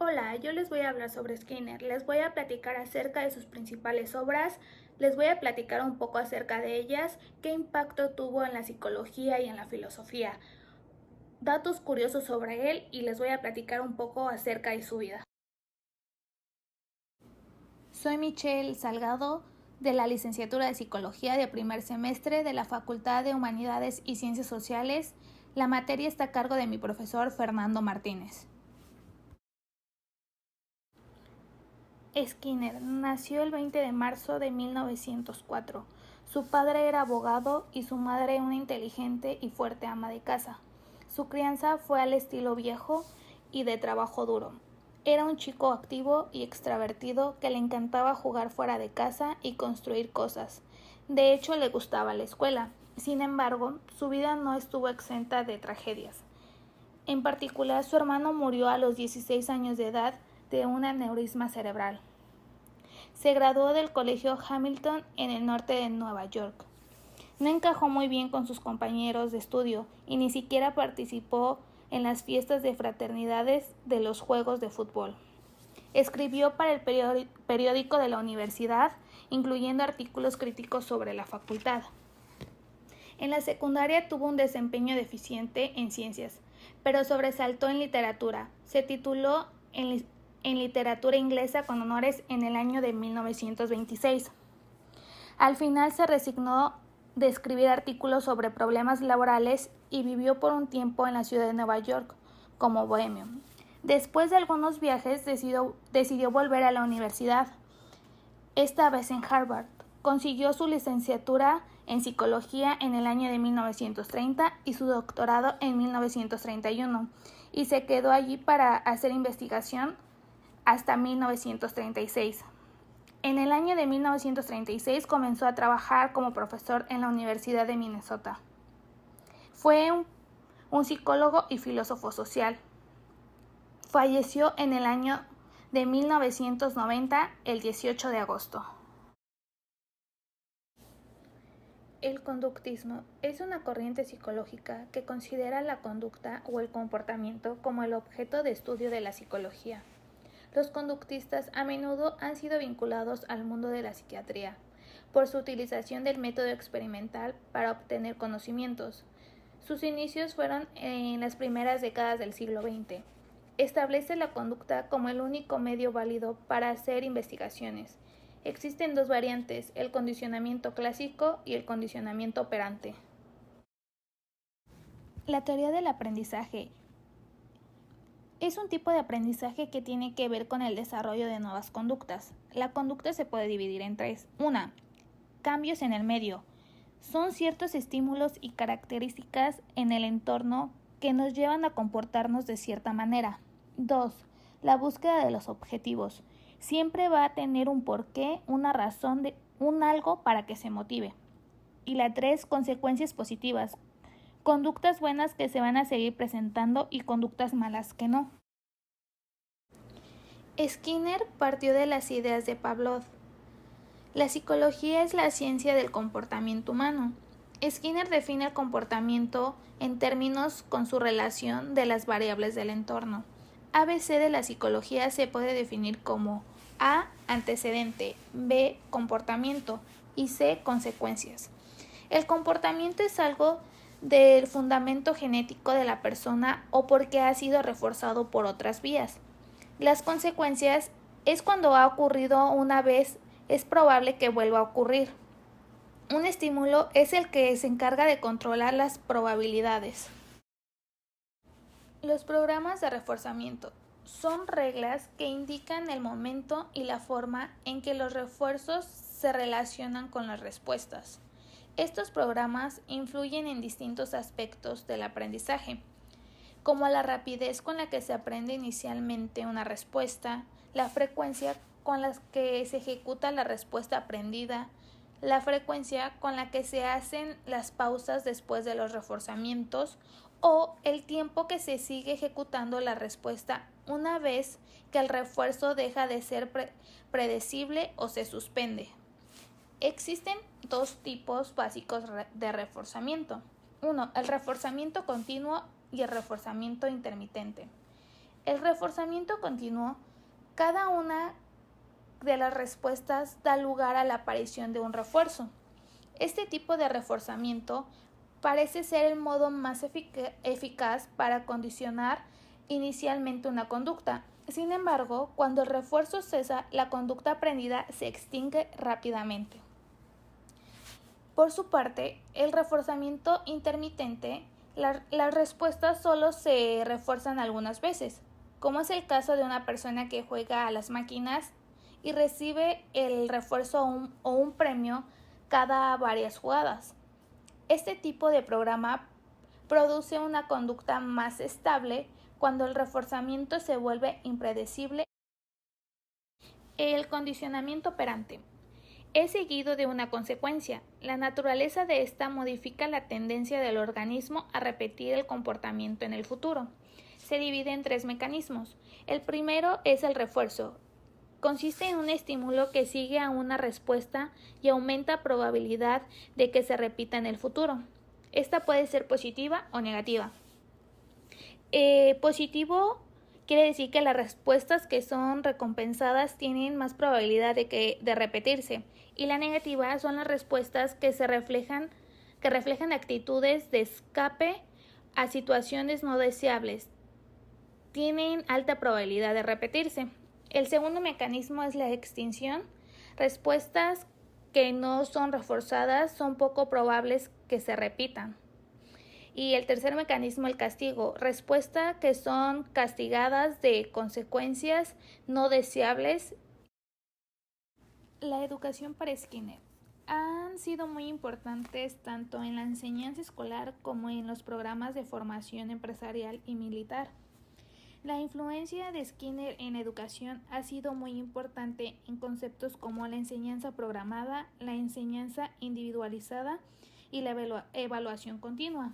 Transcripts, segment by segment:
Hola, yo les voy a hablar sobre Skinner. Les voy a platicar acerca de sus principales obras, les voy a platicar un poco acerca de ellas, qué impacto tuvo en la psicología y en la filosofía, datos curiosos sobre él y les voy a platicar un poco acerca de su vida. Soy Michelle Salgado de la licenciatura de Psicología de primer semestre de la Facultad de Humanidades y Ciencias Sociales. La materia está a cargo de mi profesor Fernando Martínez. Skinner nació el 20 de marzo de 1904. Su padre era abogado y su madre una inteligente y fuerte ama de casa. Su crianza fue al estilo viejo y de trabajo duro. Era un chico activo y extravertido que le encantaba jugar fuera de casa y construir cosas. De hecho, le gustaba la escuela. Sin embargo, su vida no estuvo exenta de tragedias. En particular, su hermano murió a los 16 años de edad de un aneurisma cerebral. Se graduó del Colegio Hamilton en el norte de Nueva York. No encajó muy bien con sus compañeros de estudio y ni siquiera participó en las fiestas de fraternidades de los juegos de fútbol. Escribió para el periódico de la universidad, incluyendo artículos críticos sobre la facultad. En la secundaria tuvo un desempeño deficiente en ciencias, pero sobresaltó en literatura. Se tituló en literatura inglesa con honores en el año de 1926. Al final se resignó de escribir artículos sobre problemas laborales y vivió por un tiempo en la ciudad de Nueva York como bohemio. Después de algunos viajes decidió volver a la universidad, esta vez en Harvard. Consiguió su licenciatura en psicología en el año de 1930 y su doctorado en 1931, y se quedó allí para hacer investigación hasta 1936. En el año de 1936 comenzó a trabajar como profesor en la Universidad de Minnesota. Fue un psicólogo y filósofo social. Falleció en el año de 1990, el 18 de agosto. El conductismo es una corriente psicológica que considera la conducta o el comportamiento como el objeto de estudio de la psicología. Los conductistas a menudo han sido vinculados al mundo de la psiquiatría por su utilización del método experimental para obtener conocimientos. Sus inicios fueron en las primeras décadas del siglo XX. Establece la conducta como el único medio válido para hacer investigaciones. Existen dos variantes, el condicionamiento clásico y el condicionamiento operante. La teoría del aprendizaje es un tipo de aprendizaje que tiene que ver con el desarrollo de nuevas conductas. La conducta se puede dividir en tres. 1. Cambios en el medio. Son ciertos estímulos y características en el entorno que nos llevan a comportarnos de cierta manera. 2. La búsqueda de los objetivos. Siempre va a tener un porqué, una razón, un algo para que se motive. Y la 3. Consecuencias positivas. Conductas buenas que se van a seguir presentando y conductas malas que no. Skinner partió de las ideas de Pavlov. La psicología es la ciencia del comportamiento humano. Skinner define el comportamiento en términos con su relación de las variables del entorno. ABC de la psicología se puede definir como A, antecedente, B, comportamiento y C, consecuencias. El comportamiento es algo del fundamento genético de la persona o porque ha sido reforzado por otras vías. Las consecuencias es cuando ha ocurrido una vez, es probable que vuelva a ocurrir. Un estímulo es el que se encarga de controlar las probabilidades. Los programas de reforzamiento son reglas que indican el momento y la forma en que los refuerzos se relacionan con las respuestas. Estos programas influyen en distintos aspectos del aprendizaje, como la rapidez con la que se aprende inicialmente una respuesta, la frecuencia con la que se ejecuta la respuesta aprendida, la frecuencia con la que se hacen las pausas después de los reforzamientos o el tiempo que se sigue ejecutando la respuesta una vez que el refuerzo deja de ser predecible o se suspende. Existen dos tipos básicos de reforzamiento. 1. El reforzamiento continuo y el reforzamiento intermitente. El reforzamiento continuo, cada una de las respuestas da lugar a la aparición de un refuerzo. Este tipo de reforzamiento parece ser el modo más eficaz para condicionar inicialmente una conducta. Sin embargo, cuando el refuerzo cesa, la conducta aprendida se extingue rápidamente. Por su parte, el reforzamiento intermitente, las respuestas solo se refuerzan algunas veces, como es el caso de una persona que juega a las máquinas y recibe el refuerzo o un premio cada varias jugadas. Este tipo de programa produce una conducta más estable cuando el reforzamiento se vuelve impredecible. El condicionamiento operante es seguido de una consecuencia. La naturaleza de esta modifica la tendencia del organismo a repetir el comportamiento en el futuro. Se divide en 3 mecanismos. El primero es el refuerzo. Consiste en un estímulo que sigue a una respuesta y aumenta la probabilidad de que se repita en el futuro. Esta puede ser positiva o negativa. Positivo quiere decir que las respuestas que son recompensadas tienen más probabilidad de repetirse, y la negativa son las respuestas que reflejan actitudes de escape a situaciones no deseables. Tienen alta probabilidad de repetirse. El segundo mecanismo es la extinción. Respuestas que no son reforzadas son poco probables que se repitan. Y el tercer mecanismo, el castigo. Respuestas que son castigadas de consecuencias no deseables. La educación para Skinner han sido muy importantes tanto en la enseñanza escolar como en los programas de formación empresarial y militar. La influencia de Skinner en la educación ha sido muy importante en conceptos como la enseñanza programada, la enseñanza individualizada y la evaluación continua.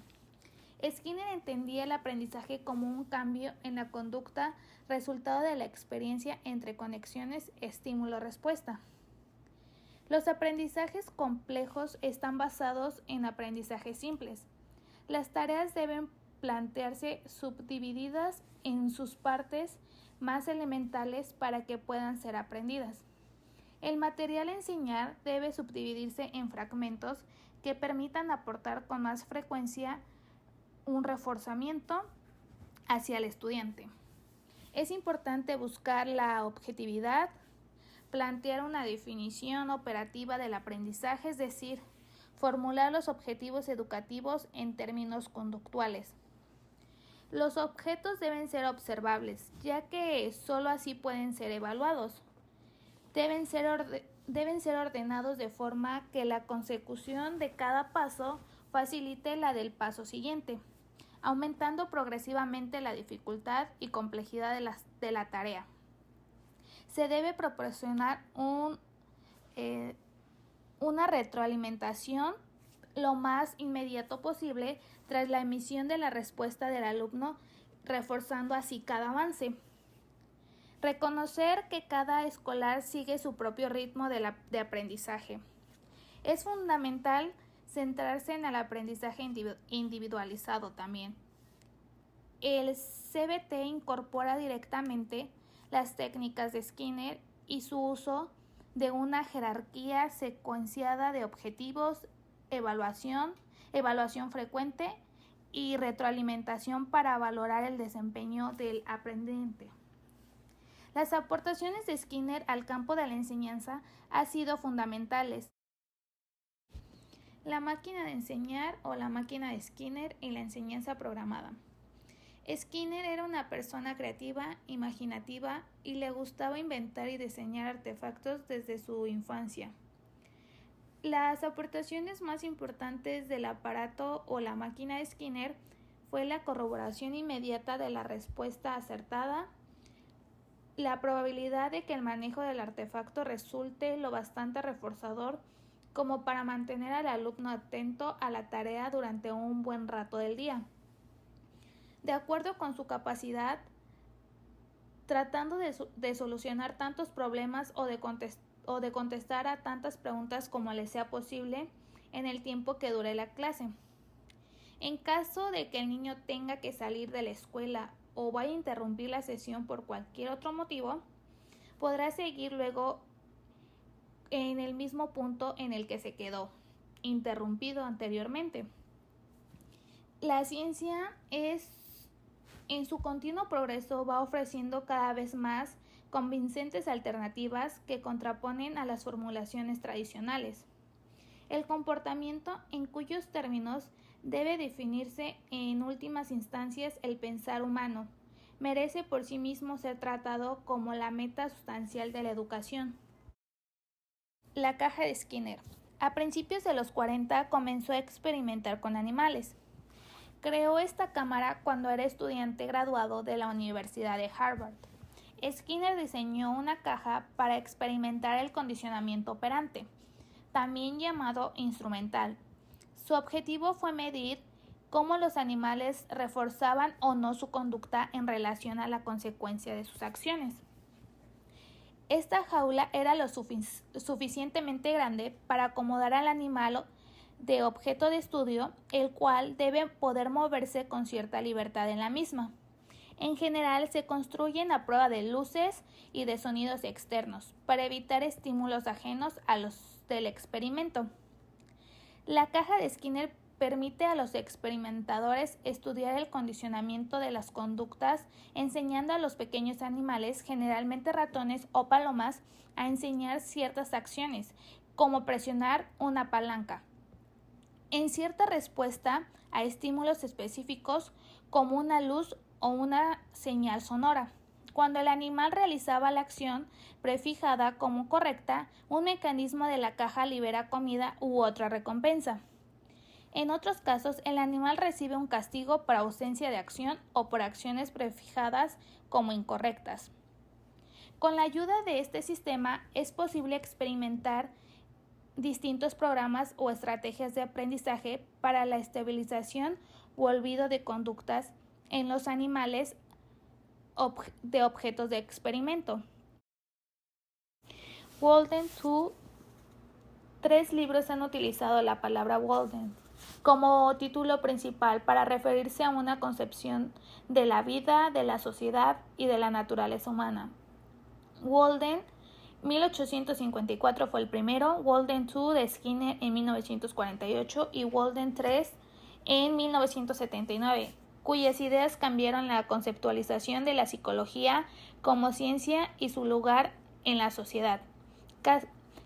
Skinner entendía el aprendizaje como un cambio en la conducta resultado de la experiencia entre conexiones estímulo-respuesta. Los aprendizajes complejos están basados en aprendizajes simples. Las tareas deben plantearse subdivididas en sus partes más elementales para que puedan ser aprendidas. El material a enseñar debe subdividirse en fragmentos que permitan aportar con más frecuencia un reforzamiento hacia el estudiante. Es importante buscar la objetividad, plantear una definición operativa del aprendizaje, es decir, formular los objetivos educativos en términos conductuales. Los objetos deben ser observables, ya que sólo así pueden ser evaluados. Deben ser ordenados de forma que la consecución de cada paso facilite la del paso siguiente, aumentando progresivamente la dificultad y complejidad de la tarea. Se debe proporcionar una retroalimentación lo más inmediato posible tras la emisión de la respuesta del alumno, reforzando así cada avance. Reconocer que cada escolar sigue su propio ritmo de aprendizaje. Es fundamental centrarse en el aprendizaje individualizado también. El CBT incorpora directamente las técnicas de Skinner y su uso de una jerarquía secuenciada de objetivos, evaluación frecuente y retroalimentación para valorar el desempeño del aprendiente. Las aportaciones de Skinner al campo de la enseñanza han sido fundamentales. La máquina de enseñar o la máquina de Skinner en la enseñanza programada. Skinner era una persona creativa, imaginativa y le gustaba inventar y diseñar artefactos desde su infancia. Las aportaciones más importantes del aparato o la máquina de Skinner fue la corroboración inmediata de la respuesta acertada, la probabilidad de que el manejo del artefacto resulte lo bastante reforzador como para mantener al alumno atento a la tarea durante un buen rato del día. De acuerdo con su capacidad, tratando de solucionar tantos problemas o de contestar a tantas preguntas como le sea posible en el tiempo que dure la clase. En caso de que el niño tenga que salir de la escuela o vaya a interrumpir la sesión por cualquier otro motivo, podrá seguir luego en el mismo punto en el que se quedó interrumpido anteriormente. La ciencia en su continuo progreso va ofreciendo cada vez más convincentes alternativas que contraponen a las formulaciones tradicionales. El comportamiento, en cuyos términos debe definirse en últimas instancias el pensar humano, merece por sí mismo ser tratado como la meta sustancial de la educación. La caja de Skinner. A principios de los 40 comenzó a experimentar con animales. Creó esta cámara cuando era estudiante graduado de la Universidad de Harvard. Skinner diseñó una caja para experimentar el condicionamiento operante, también llamado instrumental. Su objetivo fue medir cómo los animales reforzaban o no su conducta en relación a la consecuencia de sus acciones. Esta jaula era lo suficientemente grande para acomodar al animal de objeto de estudio, el cual debe poder moverse con cierta libertad en la misma. En general, se construyen a prueba de luces y de sonidos externos, para evitar estímulos ajenos a los del experimento. La caja de Skinner permite a los experimentadores estudiar el condicionamiento de las conductas, enseñando a los pequeños animales, generalmente ratones o palomas, a enseñar ciertas acciones, como presionar una palanca, en cierta respuesta a estímulos específicos como una luz o una señal sonora. Cuando el animal realizaba la acción prefijada como correcta, un mecanismo de la caja libera comida u otra recompensa. En otros casos, el animal recibe un castigo por ausencia de acción o por acciones prefijadas como incorrectas. Con la ayuda de este sistema es posible experimentar distintos programas o estrategias de aprendizaje para la estabilización u olvido de conductas en los animales de objetos de experimento. Walden 2. 3 libros han utilizado la palabra Walden como título principal para referirse a una concepción de la vida, de la sociedad y de la naturaleza humana. Walden 1854 fue el primero, Walden 2 de Skinner en 1948 y Walden 3 en 1979, cuyas ideas cambiaron la conceptualización de la psicología como ciencia y su lugar en la sociedad.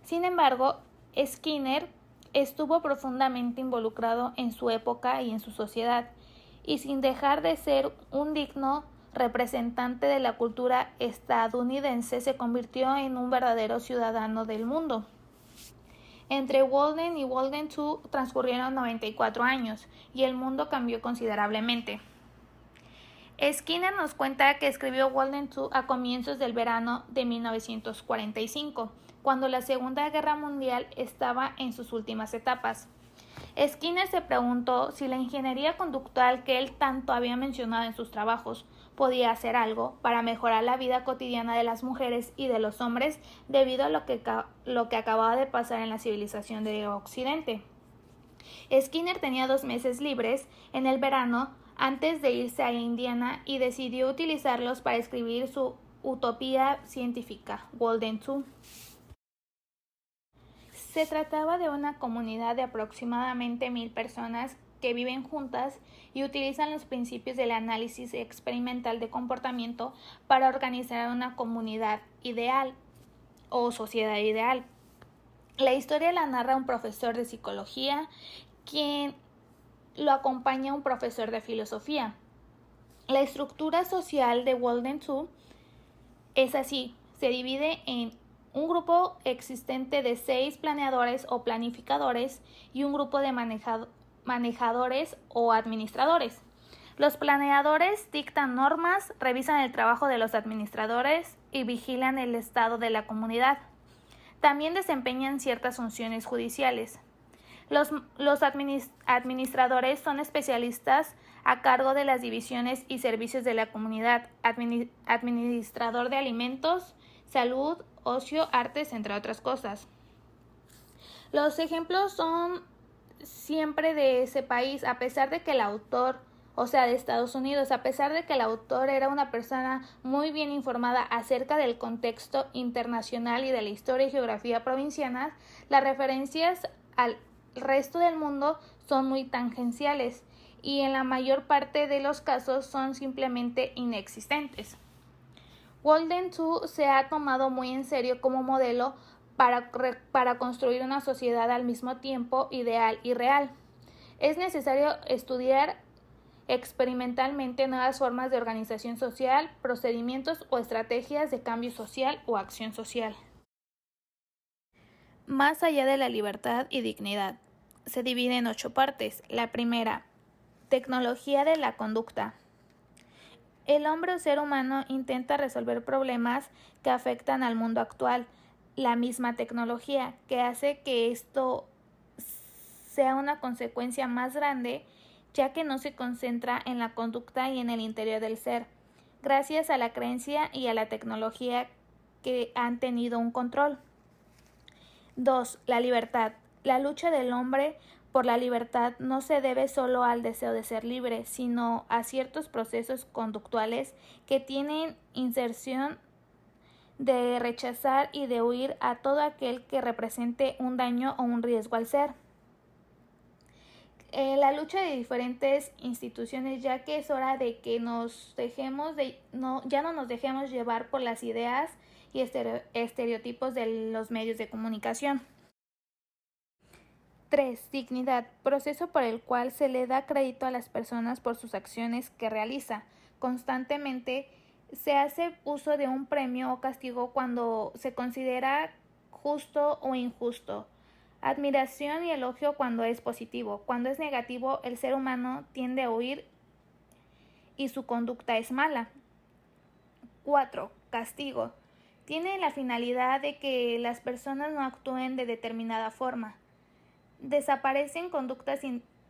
Sin embargo, Skinner estuvo profundamente involucrado en su época y en su sociedad, y sin dejar de ser un digno representante de la cultura estadounidense, se convirtió en un verdadero ciudadano del mundo. Entre Walden y Walden 2 transcurrieron 94 años, y el mundo cambió considerablemente. Skinner nos cuenta que escribió Walden 2 a comienzos del verano de 1945, cuando la Segunda Guerra Mundial estaba en sus últimas etapas. Skinner se preguntó si la ingeniería conductual que él tanto había mencionado en sus trabajos podía hacer algo para mejorar la vida cotidiana de las mujeres y de los hombres debido a lo que acababa de pasar en la civilización de Occidente. Skinner tenía 2 meses libres en el verano antes de irse a Indiana y decidió utilizarlos para escribir su utopía científica, Walden 2. Se trataba de una comunidad de aproximadamente 1000 personas que viven juntas y utilizan los principios del análisis experimental de comportamiento para organizar una comunidad ideal o sociedad ideal. La historia la narra un profesor de psicología, quien lo acompaña un profesor de filosofía. La estructura social de Walden 2 es así: se divide en un grupo existente de 6 planeadores o planificadores y un grupo de manejadores o administradores. Los planeadores dictan normas, revisan el trabajo de los administradores y vigilan el estado de la comunidad. También desempeñan ciertas funciones judiciales. Los administradores son especialistas a cargo de las divisiones y servicios de la comunidad, administrador de alimentos, salud, ocio, artes, entre otras cosas. Los ejemplos son siempre de ese país, a pesar de que el autor, o sea, de Estados Unidos, a pesar de que el autor era una persona muy bien informada acerca del contexto internacional y de la historia y geografía provincianas, las referencias al resto del mundo son muy tangenciales y en la mayor parte de los casos son simplemente inexistentes. Walden Two se ha tomado muy en serio como modelo para construir una sociedad al mismo tiempo ideal y real. Es necesario estudiar experimentalmente nuevas formas de organización social, procedimientos o estrategias de cambio social o acción social. Más allá de la libertad y dignidad, se divide en 8 partes. La primera, tecnología de la conducta. El hombre o ser humano intenta resolver problemas que afectan al mundo actual. La misma tecnología que hace que esto sea una consecuencia más grande, ya que no se concentra en la conducta y en el interior del ser, gracias a la creencia y a la tecnología que han tenido un control. 2. La libertad. La lucha del hombre por la libertad no se debe solo al deseo de ser libre, sino a ciertos procesos conductuales que tienen inserción de rechazar y de huir a todo aquel que represente un daño o un riesgo al ser. La lucha de diferentes instituciones, ya que es hora de que ya no nos dejemos llevar por las ideas y estereotipos de los medios de comunicación. 3. Dignidad, proceso por el cual se le da crédito a las personas por sus acciones que realiza. Constantemente se hace uso de un premio o castigo cuando se considera justo o injusto. Admiración y elogio cuando es positivo. Cuando es negativo, el ser humano tiende a huir y su conducta es mala. 4. Castigo. Tiene la finalidad de que las personas no actúen de determinada forma. Desaparecen conductas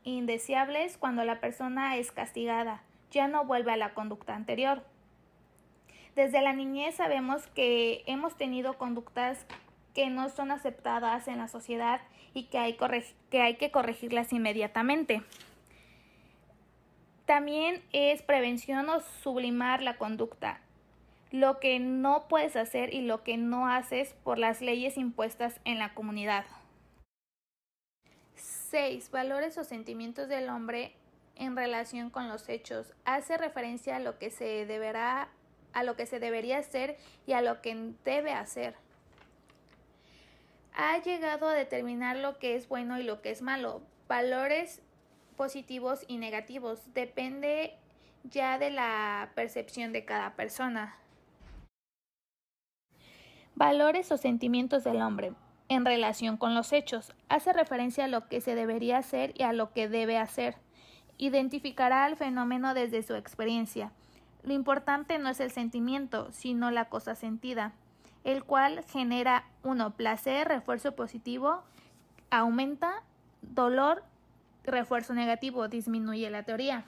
indeseables cuando la persona es castigada. Ya no vuelve a la conducta anterior. Desde la niñez sabemos que hemos tenido conductas que no son aceptadas en la sociedad y que hay que corregirlas inmediatamente. También es prevención o sublimar la conducta, lo que no puedes hacer y lo que no haces por las leyes impuestas en la comunidad. 6. Valores o sentimientos del hombre en relación con los hechos. Hace referencia a lo que se debería hacer y a lo que debe hacer. Ha llegado a determinar lo que es bueno y lo que es malo. Valores positivos y negativos. Depende ya de la percepción de cada persona. Valores o sentimientos del hombre en relación con los hechos. Hace referencia a lo que se debería hacer y a lo que debe hacer. Identificará el fenómeno desde su experiencia. Lo importante no es el sentimiento, sino la cosa sentida, el cual genera 1. Placer, refuerzo positivo, aumenta, dolor, refuerzo negativo, disminuye la teoría.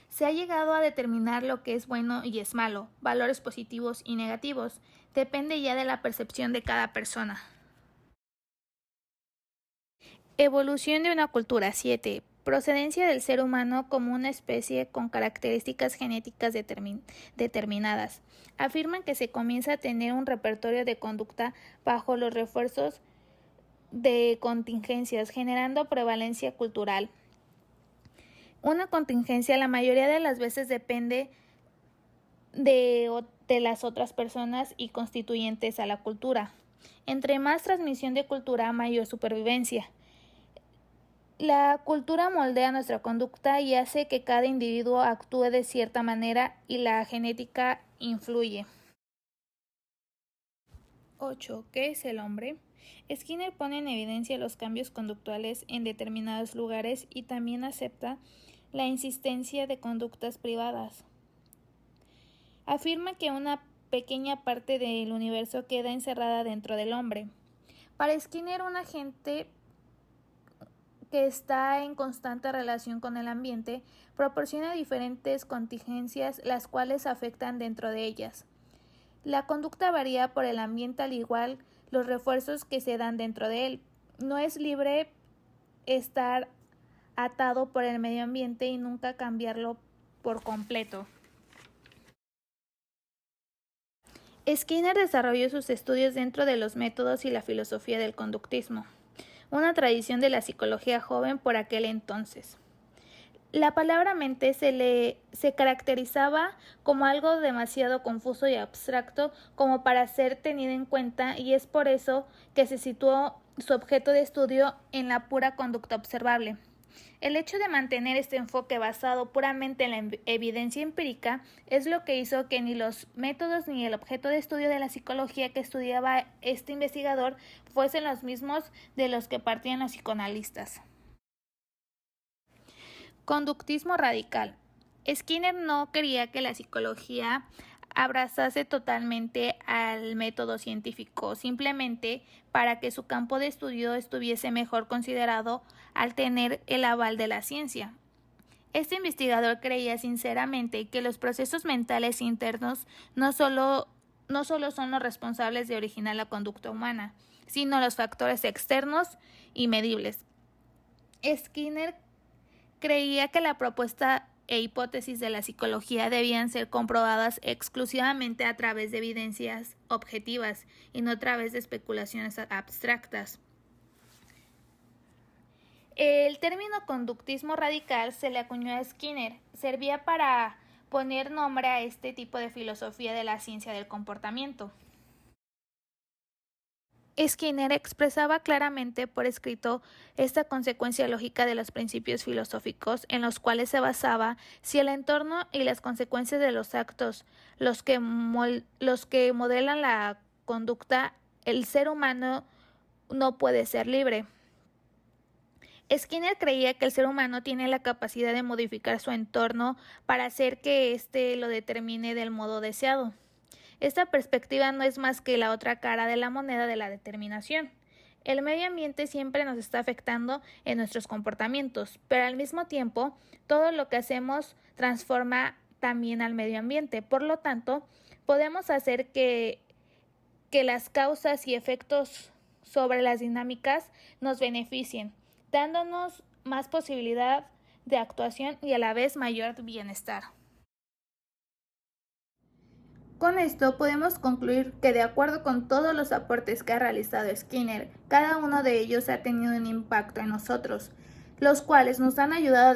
Se ha llegado a determinar lo que es bueno y es malo, valores positivos y negativos. Depende ya de la percepción de cada persona. Evolución de una cultura. 7. Procedencia del ser humano como una especie con características genéticas determinadas. Afirman que se comienza a tener un repertorio de conducta bajo los refuerzos de contingencias, generando prevalencia cultural. Una contingencia la mayoría de las veces depende de las otras personas y constituyentes a la cultura. Entre más transmisión de cultura, mayor supervivencia. La cultura moldea nuestra conducta y hace que cada individuo actúe de cierta manera y la genética influye. 8. ¿Qué es el hombre? Skinner pone en evidencia los cambios conductuales en determinados lugares y también acepta la insistencia de conductas privadas. Afirma que una pequeña parte del universo queda encerrada dentro del hombre. Para Skinner, un agente que está en constante relación con el ambiente proporciona diferentes contingencias las cuales afectan dentro de ellas. La conducta varía por el ambiente al igual los refuerzos que se dan dentro de él. No es libre estar atado por el medio ambiente y nunca cambiarlo por completo. Skinner desarrolló sus estudios dentro de los métodos y la filosofía del conductismo, una tradición de la psicología joven por aquel entonces. La palabra mente se caracterizaba como algo demasiado confuso y abstracto como para ser tenido en cuenta, y es por eso que se situó su objeto de estudio en la pura conducta observable. El hecho de mantener este enfoque basado puramente en la evidencia empírica es lo que hizo que ni los métodos ni el objeto de estudio de la psicología que estudiaba este investigador fuesen los mismos de los que partían los psicoanalistas. Conductismo radical. Skinner no quería que la psicología abrazase totalmente al método científico, simplemente para que su campo de estudio estuviese mejor considerado al tener el aval de la ciencia. Este investigador creía sinceramente que los procesos mentales internos no solo son los responsables de originar la conducta humana, sino los factores externos y medibles. Skinner creía que la propuesta e hipótesis de la psicología debían ser comprobadas exclusivamente a través de evidencias objetivas y no a través de especulaciones abstractas. El término conductismo radical se le acuñó a Skinner. Servía para poner nombre a este tipo de filosofía de la ciencia del comportamiento. Skinner expresaba claramente por escrito esta consecuencia lógica de los principios filosóficos en los cuales se basaba si el entorno y las consecuencias de los actos, los que modelan la conducta, el ser humano no puede ser libre. Skinner creía que el ser humano tiene la capacidad de modificar su entorno para hacer que éste lo determine del modo deseado. Esta perspectiva no es más que la otra cara de la moneda de la determinación. El medio ambiente siempre nos está afectando en nuestros comportamientos, pero al mismo tiempo, todo lo que hacemos transforma también al medio ambiente. Por lo tanto, podemos hacer que las causas y efectos sobre las dinámicas nos beneficien, dándonos más posibilidad de actuación y a la vez mayor bienestar. Con esto podemos concluir que, de acuerdo con todos los aportes que ha realizado Skinner, cada uno de ellos ha tenido un impacto en nosotros, los cuales nos han ayudado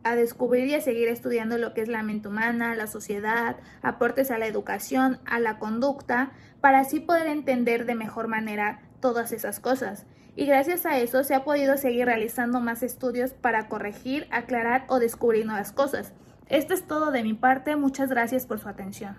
a descubrir y a seguir estudiando lo que es la mente humana, la sociedad, aportes a la educación, a la conducta, para así poder entender de mejor manera todas esas cosas. Y gracias a eso se ha podido seguir realizando más estudios para corregir, aclarar o descubrir nuevas cosas. Esto es todo de mi parte, muchas gracias por su atención.